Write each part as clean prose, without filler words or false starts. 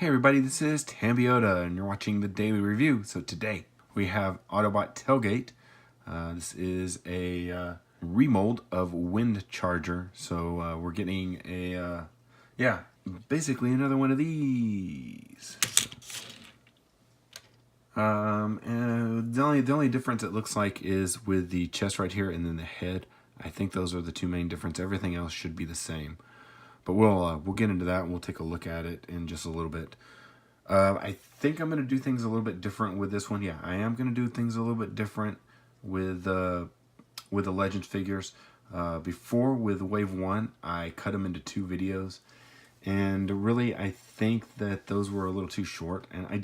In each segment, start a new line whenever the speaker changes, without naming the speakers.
Hey everybody, this is Tambiota and you're watching the Daily Review. So today we have Autobot Tailgate. This is a remold of Wind Charger. So we're getting a, basically another one of these. And the only difference it looks like is with the chest right here and then the head. I think those are the two main differences. Everything else should be the same. But we'll get into that and we'll take a look at it in just a little bit. I think I'm going to do things a little bit different with this one. Yeah, I am going to do things a little bit different with the Legends figures. Before with Wave 1, I cut them into 2 videos. And really, I think that those were a little too short. And I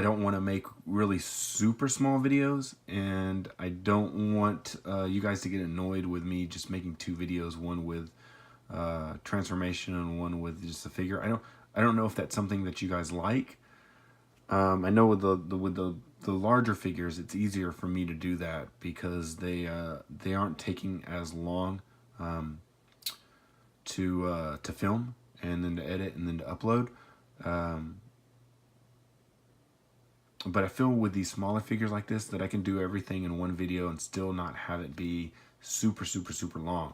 don't want to make really super small videos, and I don't want you guys to get annoyed with me just making 2 videos, one with transformation and one with just a figure. I don't know if that's something that you guys like. I know with the larger figures, it's easier for me to do that because they aren't taking as long to film and then to edit and then to upload. But I feel with these smaller figures like this that I can do everything in one video and still not have it be super long.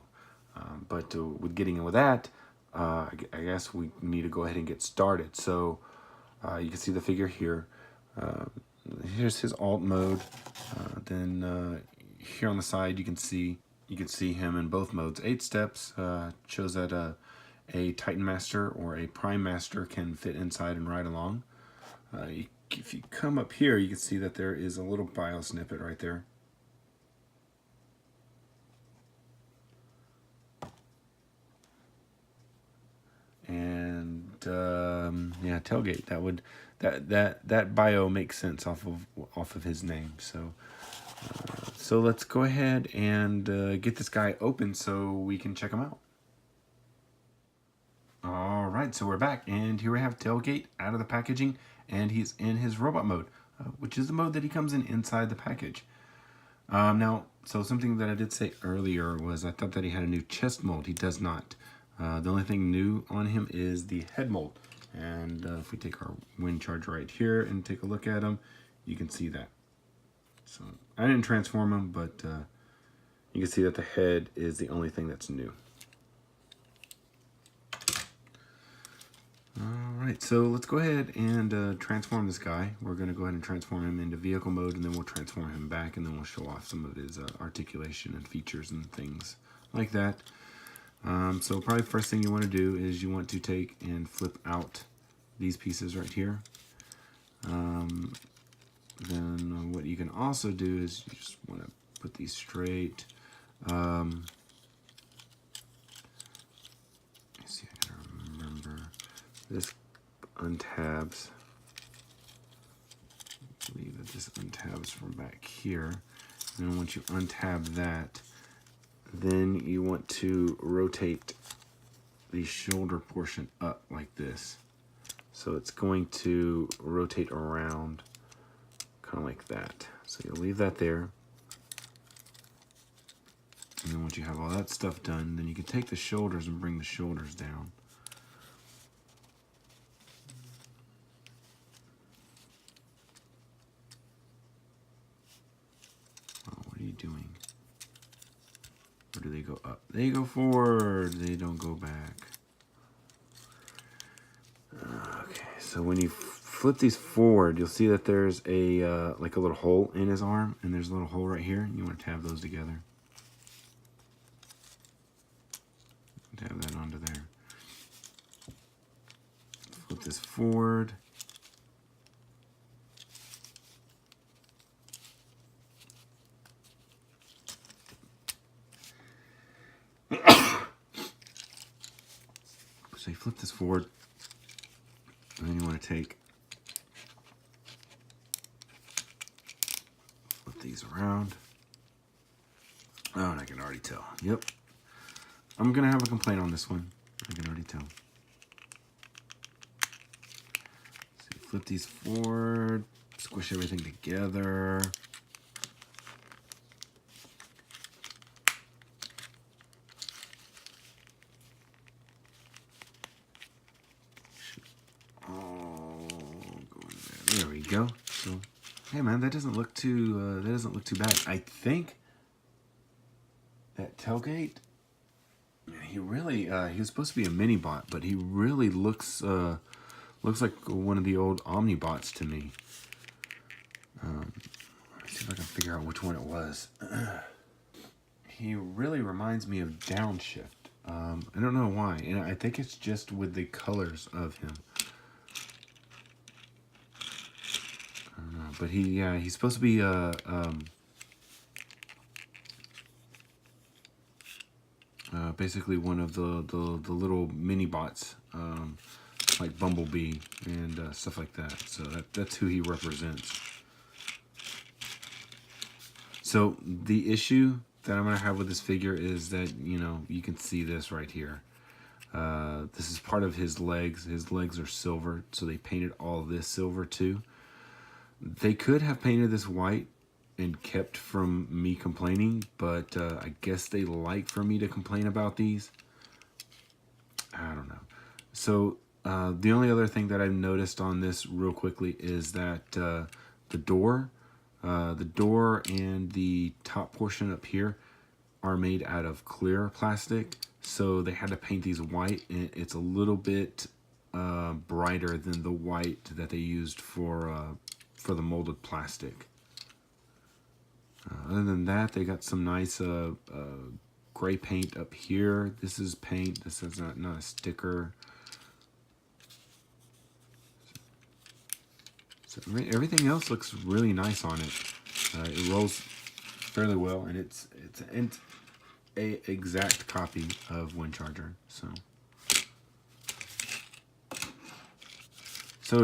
But with getting in with that, I guess we need to go ahead and get started. So you can see the figure here. Here's his alt mode. Then here on the side you can see him in both modes. 8 steps shows that a Titan Master or a Prime Master can fit inside and ride along. If you come up here, you can see that there is a little bio snippet right there. And yeah, Tailgate. That bio makes sense off of his name. So let's go ahead and get this guy open so we can check him out. All right, so we're back, and here we have Tailgate out of the packaging, and he's in his robot mode, which is the mode that he comes in inside the package. Now, so something that I did say earlier was I thought that he had a new chest mold. He does not. The only thing new on him is the head mold. And if we take our Wind Charger right here and take a look at him, you can see that. So I didn't transform him, but you can see that the head is the only thing that's new. Alright, so let's go ahead and transform this guy. We're going to go ahead and transform him into vehicle mode, and then we'll transform him back, and then we'll show off some of his articulation and features and things like that. So probably the first thing you want to do is you want to take and flip out these pieces right here. Then what you can also do is you just want to put these straight. See, I gotta remember. This untabs. I believe that this untabs from back here. And then once you untab that, then you want to rotate the shoulder portion up like this. So it's going to rotate around kind of like that. So you'll leave that there. And then once you have all that stuff done, then you can take the shoulders and bring the shoulders down. What are you doing? Or do they go up? They go forward. They don't go back. Okay, so when you flip these forward, you'll see that there's a like a little hole in his arm, and there's a little hole right here. You want to tab those together. Tab that onto there. Flip this forward. So you flip this forward, and then you want to flip these around. Oh, and I can already tell. Yep. I'm going to have a complaint on this one. I can already tell. So you flip these forward, squish everything together. go. So, hey man, that doesn't look too bad. I think that Tailgate, he really he was supposed to be a mini bot, but he really looks like one of the old Omni bots to me. Let's see if I can figure out which one it was. He really reminds me of Downshift. I don't know why, and I think it's just with the colors of him. I don't know, but he's supposed to be basically one of the little mini bots, like Bumblebee and stuff like that. So that's who he represents. So the issue that I'm gonna have with this figure is that, you know, you can see this right here. This is part of his legs. His legs are silver, so they painted all this silver too. They could have painted this white and kept from me complaining, but I guess they like for me to complain about these. I don't know. So the only other thing that I've noticed on this real quickly is that the door and the top portion up here are made out of clear plastic, so they had to paint these white, and it's a little bit brighter than the white that they used for the molded plastic. Other than that, they got some nice gray paint up here. This is paint. This is not a sticker. So everything else looks really nice on it. It rolls fairly well, and it's a exact copy of Windcharger. So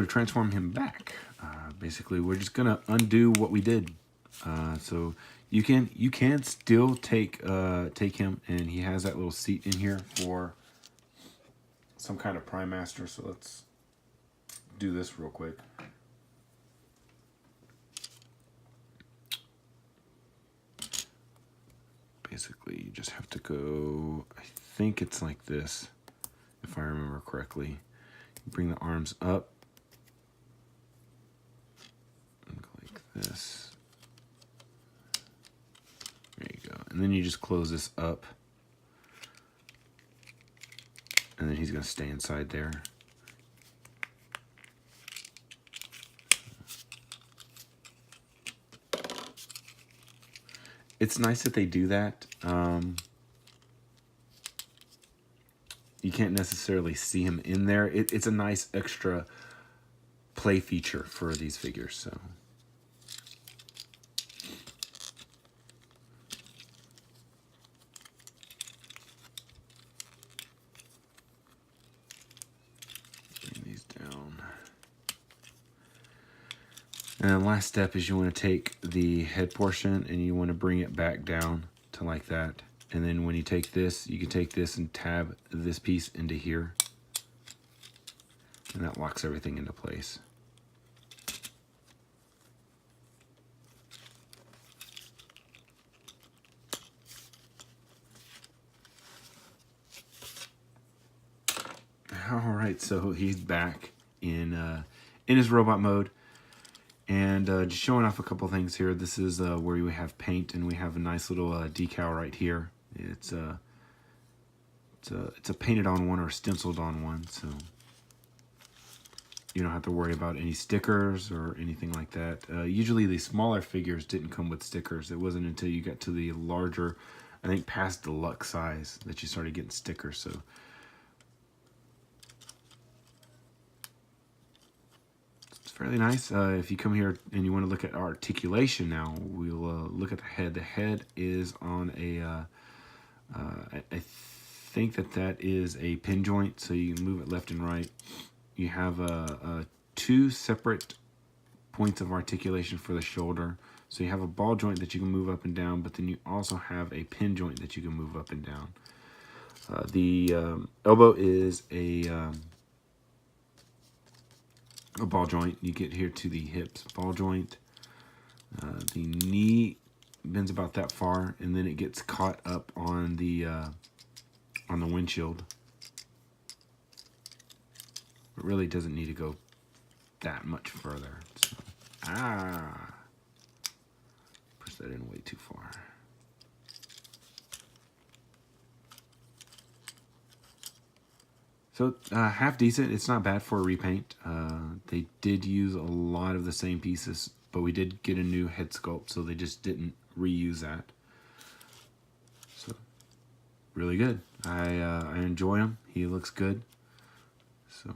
to transform him back, basically we're just gonna undo what we did. So you can still take him, and he has that little seat in here for some kind of Prime Master. So let's do this real quick. Basically, you just have to go, I think it's like this, if I remember correctly. You bring the arms up, and go like this. There you go. And then you just close this up, and then he's going to stay inside there. It's nice that they do that. You can't necessarily see him in there. It's a nice extra play feature for these figures. So bring these down. And the last step is you want to take the head portion and you want to bring it back down to like that. And then when you take this, you can take this and tab this piece into here. And that locks everything into place. All right, so he's back in his robot mode. And just showing off a couple things here. This is where we have paint, and we have a nice little decal right here. It's a painted on one or stenciled on one, so you don't have to worry about any stickers or anything like that. Usually the smaller figures didn't come with stickers. It wasn't until you got to the larger, I think past deluxe size, that you started getting stickers. So fairly nice. If you come here and you want to look at articulation now, we'll look at the head. The head is on a, I think that is a pin joint, so you can move it left and right. You have two separate points of articulation for the shoulder. So you have a ball joint that you can move up and down, but then you also have a pin joint that you can move up and down. The elbow is a ball joint. You get here to the hips, ball joint. The knee bends about that far, and then it gets caught up on the windshield. It really doesn't need to go that much further. So Ah. Push that in way too far. So half decent. It's not bad for a repaint. They did use a lot of the same pieces, but we did get a new head sculpt, so they just didn't reuse that. So really good. I enjoy him. He looks good. So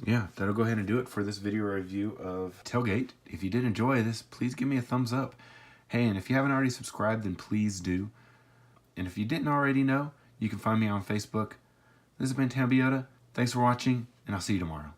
yeah, that'll go ahead and do it for this video review of Tailgate. If you did enjoy this, please give me a thumbs up. Hey, and if you haven't already subscribed, then please do. And if you didn't already know, you can find me on Facebook. This has been Tambiota. Thanks for watching, and I'll see you tomorrow.